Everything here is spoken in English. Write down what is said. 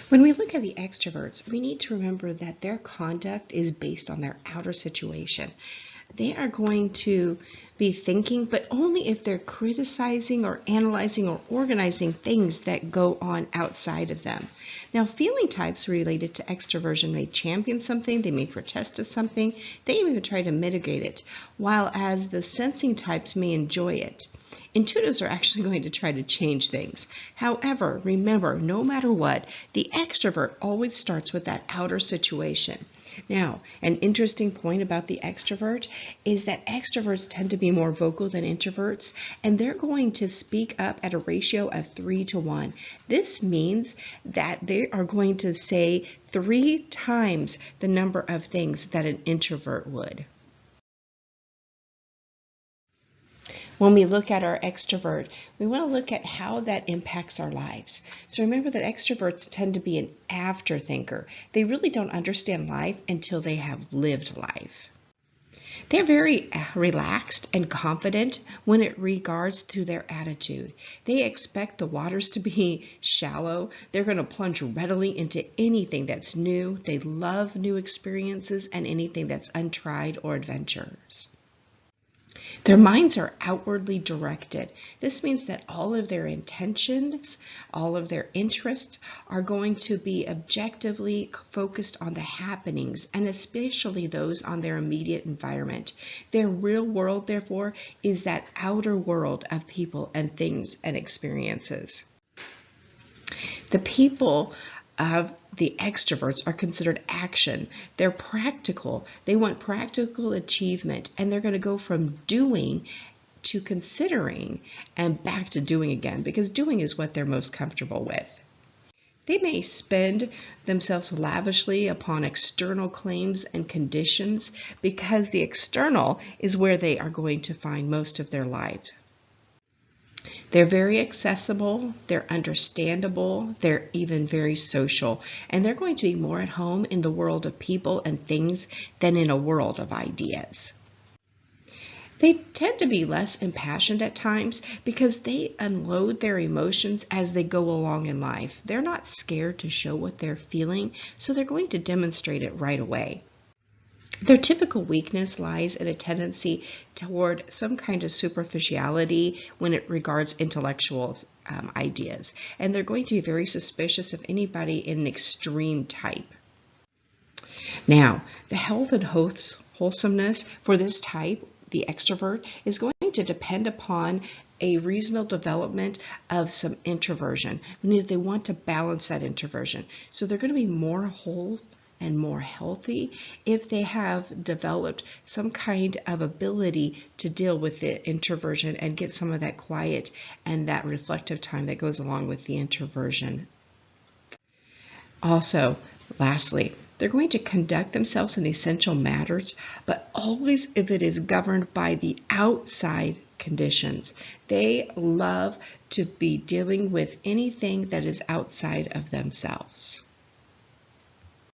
When we look at the extroverts, we need to remember that their conduct is based on their outer situation. They are going to be thinking, but only if they're criticizing or analyzing or organizing things that go on outside of them. Now, feeling types related to extroversion may champion something, they may protest of something, they even try to mitigate it, while as the sensing types may enjoy it. Intuitives are actually going to try to change things. However, remember, no matter what, the extrovert always starts with that outer situation. Now, an interesting point about the extrovert is that extroverts tend to be more vocal than introverts, and they're going to speak up at a ratio of 3-to-1. This means that they are going to say 3 times the number of things that an introvert would. When we look at our extrovert, we want to look at how that impacts our lives. So remember that extroverts tend to be an afterthinker. They really don't understand life until they have lived life. They're very relaxed and confident when it regards to their attitude. They expect the waters to be shallow. They're going to plunge readily into anything that's new. They love new experiences and anything that's untried or adventurous. Their minds are outwardly directed. This means that all of their intentions, all of their interests are going to be objectively focused on the happenings, and especially those on their immediate environment. Their real world, therefore, is that outer world of people and things and experiences. The people of the extroverts are considered action. They're practical. They want practical achievement, and they're going to go from doing to considering and back to doing again, because doing is what they're most comfortable with. They may spend themselves lavishly upon external claims and conditions because the external is where they are going to find most of their life. They're very accessible, they're understandable, they're even very social, and they're going to be more at home in the world of people and things than in a world of ideas. They tend to be less impassioned at times because they unload their emotions as they go along in life. They're not scared to show what they're feeling, so they're going to demonstrate it right away. Their typical weakness lies in a tendency toward some kind of superficiality when it regards intellectual ideas, and they're going to be very suspicious of anybody in an extreme type. Now, the health and wholesomeness for this type, the extrovert, is going to depend upon a reasonable development of some introversion, meaning they want to balance that introversion. So they're going to be more whole and more healthy if they have developed some kind of ability to deal with the introversion and get some of that quiet and that reflective time that goes along with the introversion. Also, lastly, they're going to conduct themselves in essential matters, but always if it is governed by the outside conditions. They love to be dealing with anything that is outside of themselves.